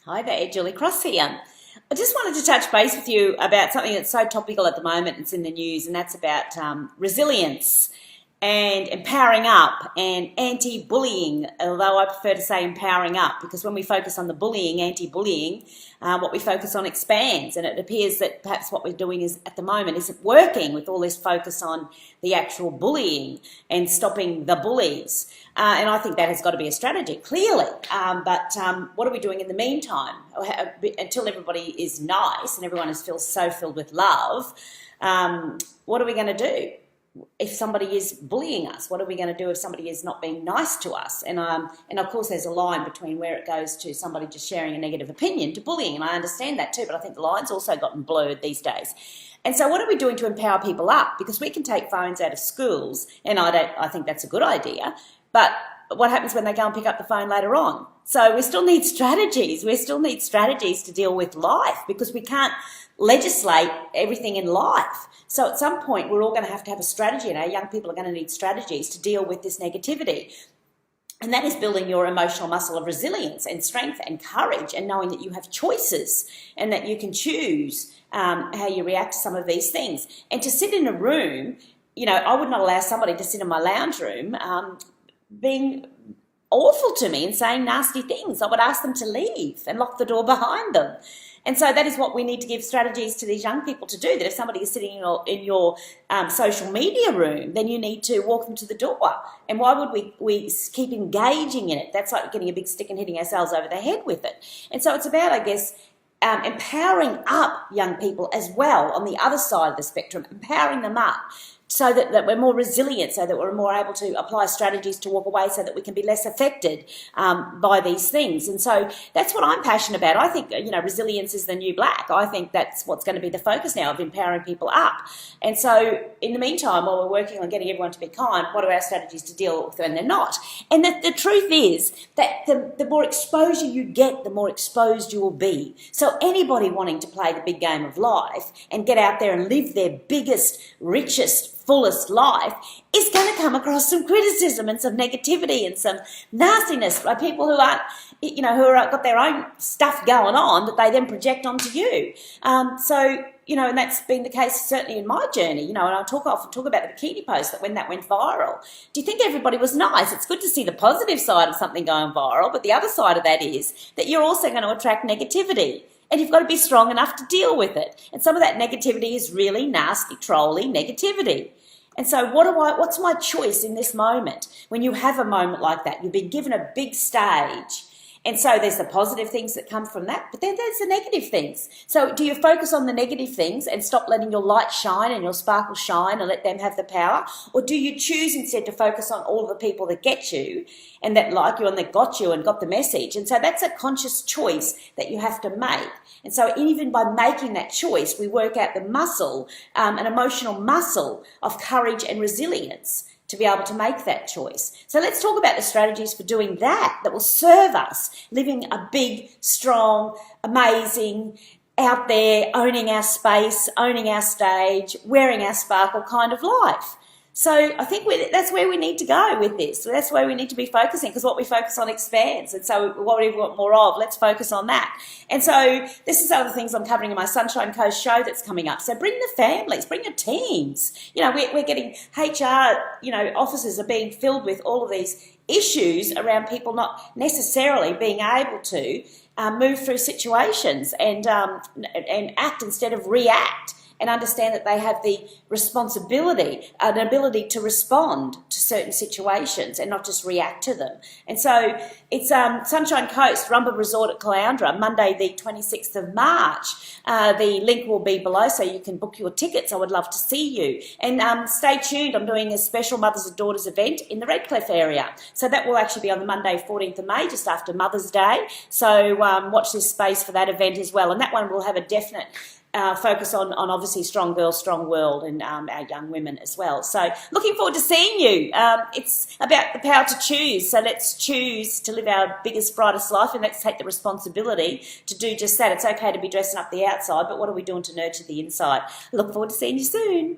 Hi there, Julie Cross here. I just wanted to touch base with you about something that's so topical at the moment. It's in the news, and that's about resilience and empowering up and anti-bullying, although I prefer to say empowering up, because when we focus on the bullying, anti-bullying, what we focus on expands, and it appears that perhaps what we're doing is at the moment isn't working with all this focus on the actual bullying and stopping the bullies. And I think that has got to be a strategy, clearly. But what are we doing in the meantime? Until everybody is nice and everyone feels so filled with love, what are we going to do? If somebody is bullying us, what are we going to do if somebody is not being nice to us? And of course there's a line between where it goes to somebody just sharing a negative opinion to bullying, and I understand that too, but I think the line's also gotten blurred these days. And so what are we doing to empower people up? Because we can take phones out of schools, and I think that's a good idea, but what happens when they go and pick up the phone later on? So we still need strategies. We still need strategies to deal with life, because we can't legislate everything in life. So at some point, we're all going to have a strategy, and our young people are going to need strategies to deal with this negativity. And that is building your emotional muscle of resilience and strength and courage, and knowing that you have choices and that you can choose how you react to some of these things. And to sit in a room, I would not allow somebody to sit in my lounge room being awful to me and saying nasty things. I would ask them to leave and lock the door behind them. And so that is what we need to give strategies to these young people to do, that if somebody is sitting in your social media room, then you need to walk them to the door. And why would we keep engaging in it? That's like getting a big stick and hitting ourselves over the head with it. And so it's about, I guess, empowering up young people as well on the other side of the spectrum, empowering them up, so that we're more resilient, so that we're more able to apply strategies to walk away, so that we can be less affected by these things. And so that's what I'm passionate about. I think, resilience is the new black. I think that's what's going to be the focus now, of empowering people up. And so in the meantime, while we're working on getting everyone to be kind, what are our strategies to deal with when they're not? And the truth is that the more exposure you get, the more exposed you will be. So anybody wanting to play the big game of life and get out there and live their biggest, richest, fullest life is going to come across some criticism and some negativity and some nastiness by people who aren't, who are got their own stuff going on that they then project onto you. And that's been the case certainly in my journey, and I often talk about the bikini post, that when that went viral. Do you think everybody was nice? It's good to see the positive side of something going viral, but the other side of that is that you're also going to attract negativity. And you've got to be strong enough to deal with it. And some of that negativity is really nasty, trolly negativity. And so what's my choice in this moment? When you have a moment like that, you've been given a big stage. And so there's the positive things that come from that, but then there's the negative things. So do you focus on the negative things and stop letting your light shine and your sparkle shine and let them have the power? Or do you choose instead to focus on all the people that get you and that like you and that got you and got the message? And so that's a conscious choice that you have to make. And so even by making that choice, we work out the muscle, an emotional muscle of courage and resilience to be able to make that choice. So let's talk about the strategies for doing that will serve us living a big, strong, amazing, out there, owning our space, owning our stage, wearing our sparkle kind of life. So I think that's where we need to go with this. So that's where we need to be focusing, because what we focus on expands. And so what we want more of, let's focus on that. And so this is other things I'm covering in my Sunshine Coast show that's coming up. So bring the families, bring your teams. We're getting HR, offices are being filled with all of these issues around people not necessarily being able to move through situations and act instead of react, and understand that they have the responsibility, an ability to respond to certain situations and not just react to them. And so it's Sunshine Coast, Rumba Resort at Caloundra, Monday the 26th of March. The link will be below so you can book your tickets. I would love to see you. And stay tuned, I'm doing a special Mothers and Daughters event in the Redcliffe area. So that will actually be on the Monday 14th of May, just after Mother's Day. So watch this space for that event as well. And that one will have a definite focus on obviously strong girls, strong world, and our young women as well. So looking forward to seeing you. It's about the power to choose. So let's choose to live our biggest, brightest life, and let's take the responsibility to do just that. It's okay to be dressing up the outside, but what are we doing to nurture the inside? Look forward to seeing you soon.